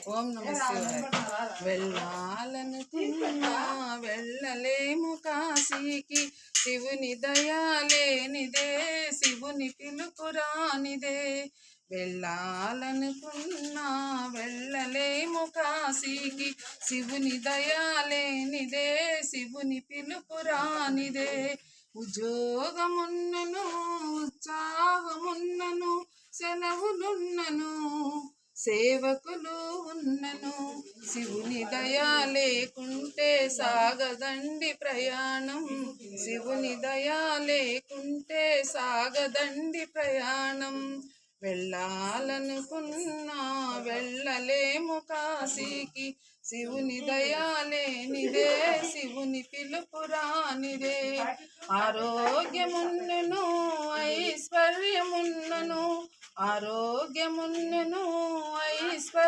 ఓం నమ శివాయ. వెళ్ళాలనుకున్నా వెళ్ళలేము కాశీకి, శివుని దయాలేనిదే, శివుని పిలుపు రానిదే. వెళ్ళాలనుకున్నా వెళ్ళలేము కాశీకి, శివుని దయాలేనిదే, శివుని పిలుపు రానిదే. ఉద్యోగమున్నను ఉత్సాహమున్నను, సెలవులున్నను సేవకులు ఉన్నను, శివుని దయా లేకుంటే సాగదండి ప్రయాణం, శివుని దయా లేకుంటే సాగదండి ప్రయాణం. వెళ్ళాలనుకున్నా వెళ్ళలేము కాశీకి, శివుని దయా లేనిదే, శివుని పిలుపు రానిదే. ఆరోగ్యమున్నను ఐశ్వర్యమున్నను, ఆరోగ్యమున్నను ఐశ్వర్య